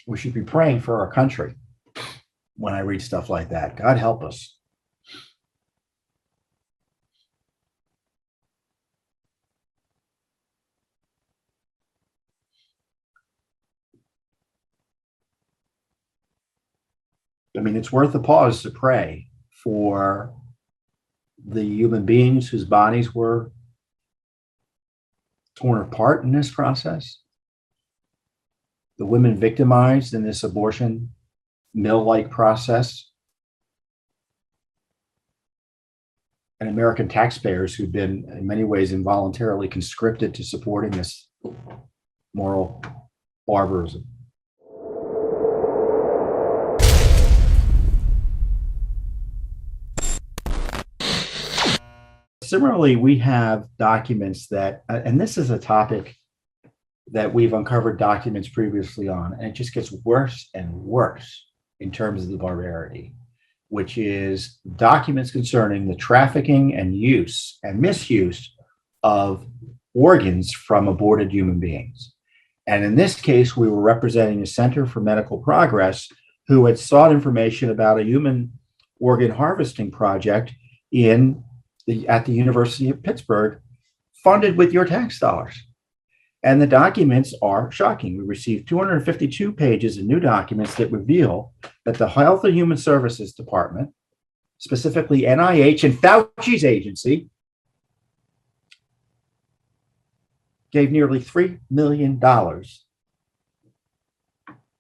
We should be praying for our country when I read stuff like that. God help us. I mean, it's worth a pause to pray for the human beings whose bodies were torn apart in this process, the women victimized in this abortion mill-like process, and American taxpayers who've been in many ways involuntarily conscripted to supporting this moral barbarism. Similarly, we have documents that, and this is a topic that we've uncovered documents previously on, and it just gets worse and worse in terms of the barbarity, which is documents concerning the trafficking and use and misuse of organs from aborted human beings. And in this case, we were representing a Center for Medical Progress who had sought information about a human organ harvesting project at the University of Pittsburgh, funded with your tax dollars. And the documents are shocking. We received 252 pages of new documents that reveal that the Health and Human Services Department, specifically NIH and Fauci's agency, gave nearly $3 million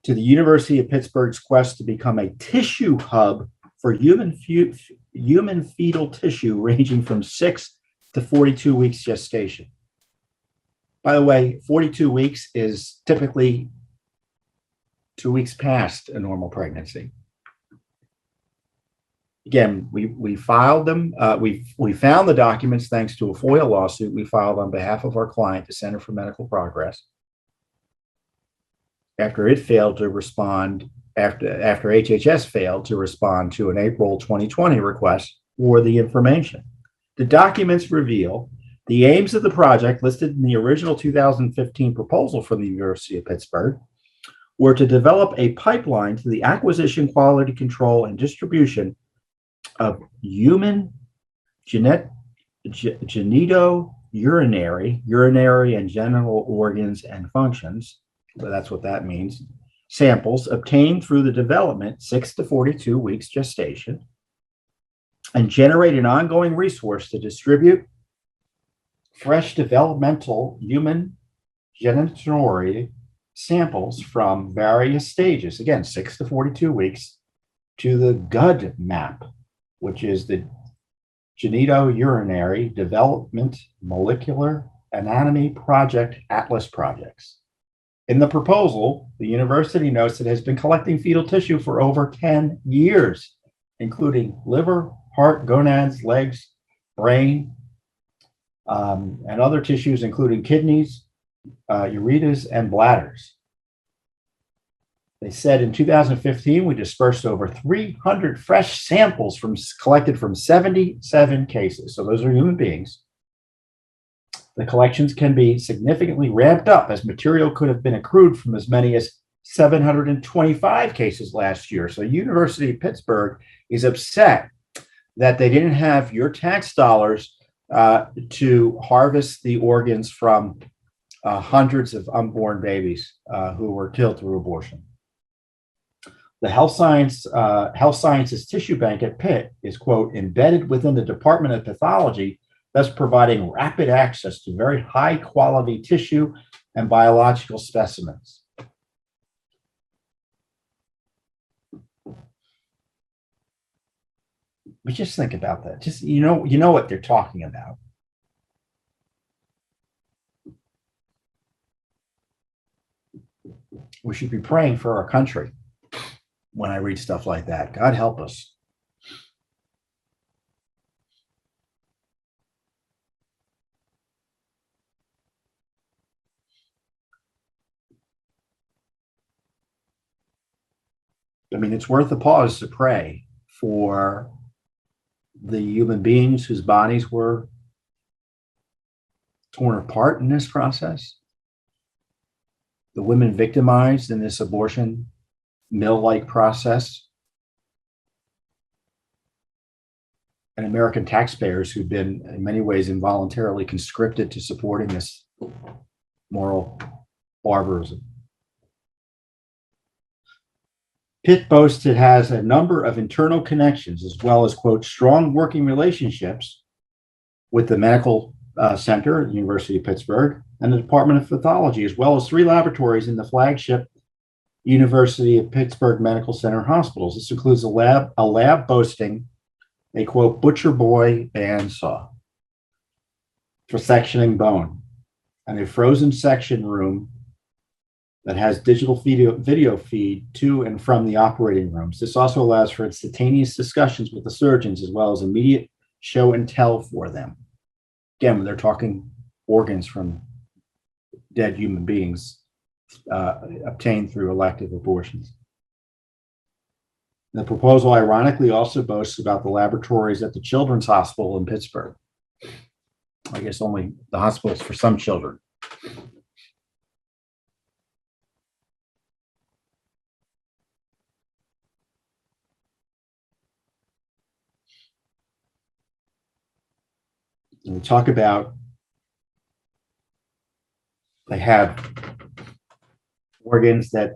to the University of Pittsburgh's quest to become a tissue hub for human fetal tissue ranging from 6 to 42 weeks gestation. By the way, 42 weeks is typically 2 weeks past a normal pregnancy. Again, we filed them. We found the documents thanks to a FOIA lawsuit we filed on behalf of our client, the Center for Medical Progress, after it failed to respond, after HHS failed to respond to an April 2020 request for the information. The documents reveal the aims of the project listed in the original 2015 proposal from the University of Pittsburgh were to develop a pipeline to the acquisition, quality control, and distribution of human urinary and genital organs and functions, so that's what that means, samples obtained through the development 6 to 42 weeks gestation, and generate an ongoing resource to distribute fresh developmental human genitourinary samples from various stages, again, 6 to 42 weeks, to the GUD map, which is the Genitourinary Development Molecular Anatomy Project Atlas projects. In the proposal, the university notes it has been collecting fetal tissue for over 10 years, including liver, heart, gonads, legs, brain, and other tissues, including kidneys, ureters, and bladders. They said in 2015, we dispersed over 300 fresh samples collected from 77 cases. So those are human beings. The collections can be significantly ramped up as material could have been accrued from as many as 725 cases last year. So University of Pittsburgh is upset that they didn't have your tax dollars to harvest the organs from hundreds of unborn babies who were killed through abortion. The Health Sciences Tissue Bank at Pitt is, quote, embedded within the Department of Pathology, thus providing rapid access to very high quality tissue and biological specimens. But just think about that. Just, you know what they're talking about. We should be praying for our country when I read stuff like that. God help us. I mean, it's worth a pause to pray for the human beings whose bodies were torn apart in this process, the women victimized in this abortion mill-like process, and American taxpayers who've been in many ways involuntarily conscripted to supporting this moral barbarism. Pitt boasts it has a number of internal connections as well as, quote, strong working relationships with the medical center at the University of Pittsburgh and the Department of Pathology, as well as 3 laboratories in the flagship University of Pittsburgh Medical Center hospitals. This includes a lab boasting a, quote, butcher boy bandsaw for sectioning bone and a frozen section room that has digital video feed to and from the operating rooms. This also allows for instantaneous discussions with the surgeons as well as immediate show and tell for them. Again, when they're talking organs from dead human beings obtained through elective abortions. The proposal ironically also boasts about the laboratories at the Children's Hospital in Pittsburgh. I guess only the hospitals for some children. And we talk about they have organs that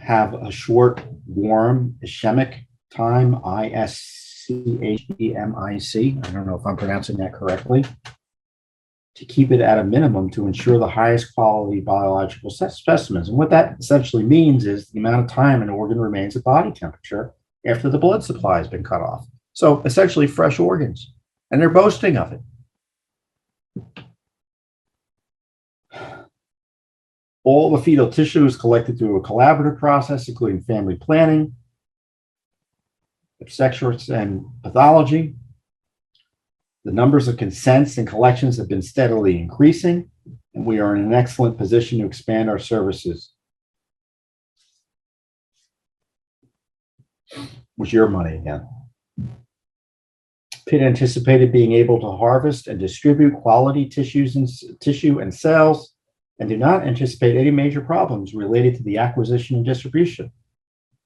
have a short, warm, ischemic time, ISCHEMIC. I don't know if I'm pronouncing that correctly. To keep it at a minimum to ensure the highest quality biological specimens. And what that essentially means is the amount of time an organ remains at body temperature after the blood supply has been cut off. So essentially fresh organs, and they're boasting of it. All the fetal tissue is collected through a collaborative process, including family planning, obstetrics, and pathology. The numbers of consents and collections have been steadily increasing, and we are in an excellent position to expand our services with your money again. Pitt anticipated being able to harvest and distribute quality tissue and cells, and do not anticipate any major problems related to the acquisition and distribution.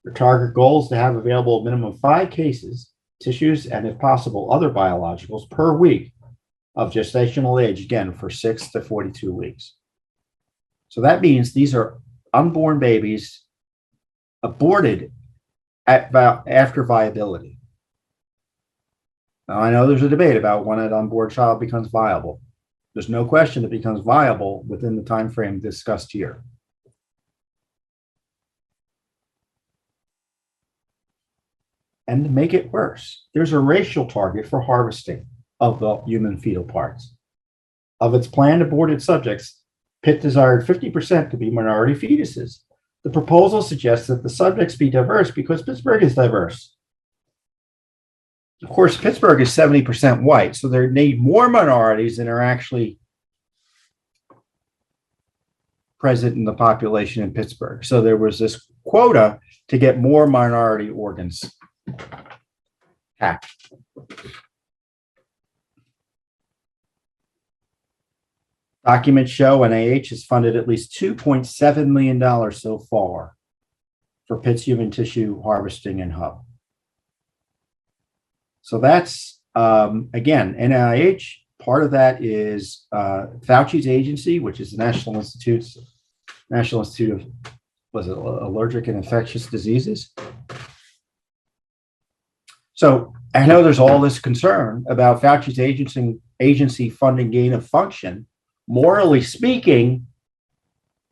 Their target goal is to have available a minimum of 5 cases, tissues, and if possible, other biologicals per week of gestational age, again, for 6 to 42 weeks. So that means these are unborn babies aborted after viability. Now, I know there's a debate about when an unborn child becomes viable. There's no question it becomes viable within the time frame discussed here. And to make it worse, there's a racial target for harvesting of the human fetal parts. Of its planned aborted subjects, Pitt desired 50% to be minority fetuses. The proposal suggests that the subjects be diverse because Pittsburgh is diverse. Of course, Pittsburgh is 70% white, so they need more minorities than are actually present in the population in Pittsburgh. So there was this quota to get more minority organs packed. Documents show NIH has funded at least $2.7 million so far for Pitt's human tissue harvesting and hub. So that's, again, NIH. Part of that is Fauci's agency, which is the National Institute of, Allergic and Infectious Diseases. So I know there's all this concern about Fauci's agency funding gain of function. Morally speaking,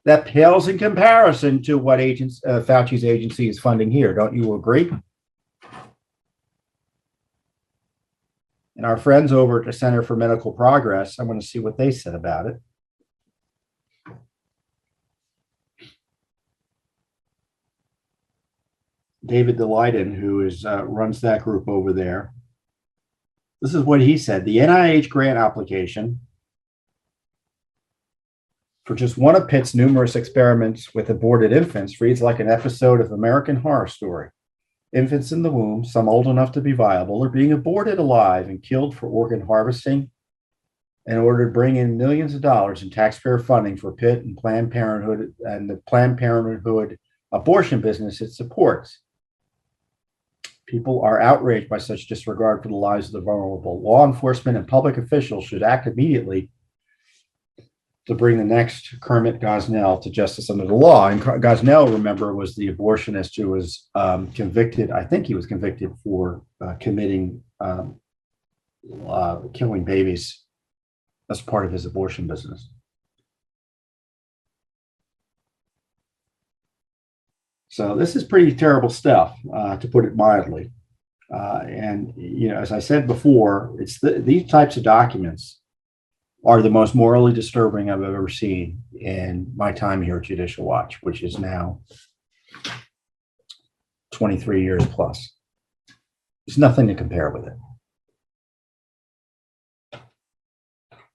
that pales in comparison to what Fauci's agency is funding here. Don't you agree? And our friends over at the Center for Medical Progress, I want to see what they said about it. David DeLayden, who runs that group over there. This is what he said. The NIH grant application for just one of Pitt's numerous experiments with aborted infants reads like an episode of American Horror Story. Infants in the womb, some old enough to be viable, are being aborted alive and killed for organ harvesting in order to bring in millions of dollars in taxpayer funding for Pitt and Planned Parenthood and the Planned Parenthood abortion business it supports. People are outraged by such disregard for the lives of the vulnerable. Law enforcement and public officials should act immediately to bring the next Kermit Gosnell to justice under the law. And Gosnell, remember, was the abortionist who was convicted. I think he was convicted for committing killing babies as part of his abortion business. So this is pretty terrible stuff, to put it mildly. And as I said before, it's these types of documents are the most morally disturbing I've ever seen in my time here at Judicial Watch, which is now 23 years plus. There's nothing to compare with it.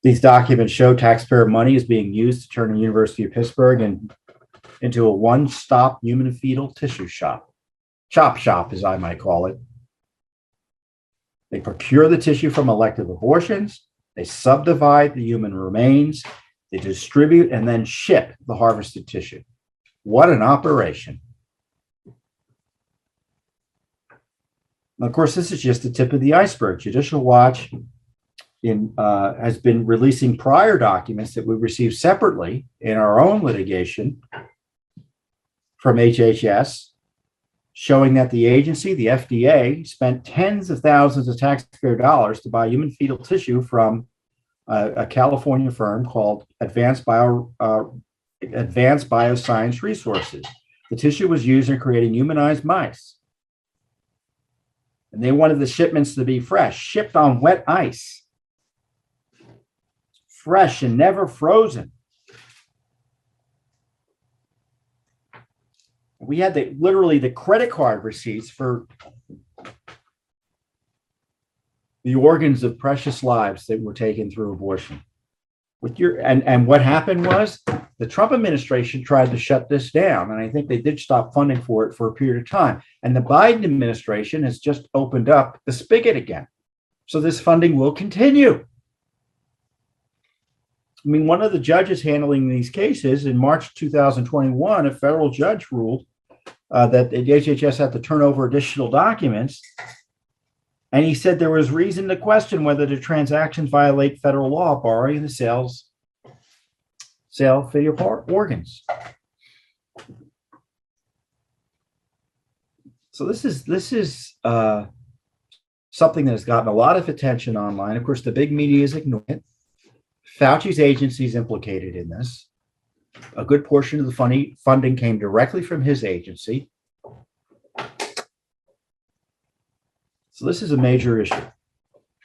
These documents show taxpayer money is being used to turn the University of Pittsburgh into a one-stop human fetal tissue shop. Chop shop, as I might call it. They procure the tissue from elective abortions. They subdivide the human remains. They distribute and then ship the harvested tissue. What an operation. Of course, this is just the tip of the iceberg. Judicial Watch has been releasing prior documents that we received separately in our own litigation from HHS, showing that the agency, the FDA, spent tens of thousands of taxpayer dollars to buy human fetal tissue from a California firm called Advanced Bioscience Resources. The tissue was used in creating humanized mice. And they wanted the shipments to be fresh, shipped on wet ice, fresh and never frozen. We had literally the credit card receipts for the organs of precious lives that were taken through abortion. And what happened was the Trump administration tried to shut this down, and I think they did stop funding for it for a period of time. And the Biden administration has just opened up the spigot again. So this funding will continue. I mean, one of the judges handling these cases in March 2021, a federal judge ruled that the HHS had to turn over additional documents. And he said there was reason to question whether the transactions violate federal law, borrowing the sale of fetal organs. So this is something that has gotten a lot of attention online. Of course, the big media is ignoring it. Fauci's agency is implicated in this. A good portion of the funding came directly from his agency. So this is a major issue.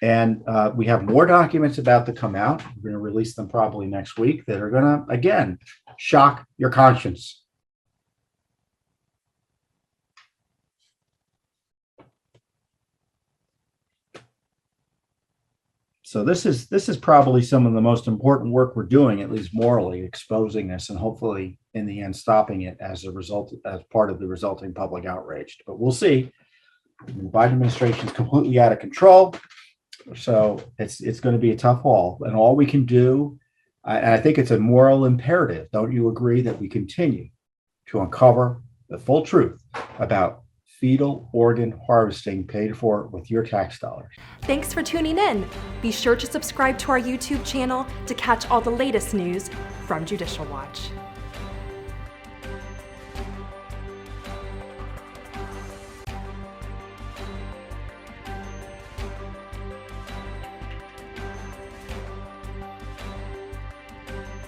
And we have more documents about to come out. We're going to release them probably next week that are going to, again, shock your conscience. So this is probably some of the most important work we're doing, at least morally, exposing this and hopefully in the end stopping it as part of the resulting public outrage. But we'll see. The Biden administration is completely out of control. So it's going to be a tough haul. And all we can do, and I think it's a moral imperative, don't you agree, that we continue to uncover the full truth about fetal organ harvesting paid for with your tax dollars. Thanks for tuning in. Be sure to subscribe to our YouTube channel to catch all the latest news from Judicial Watch.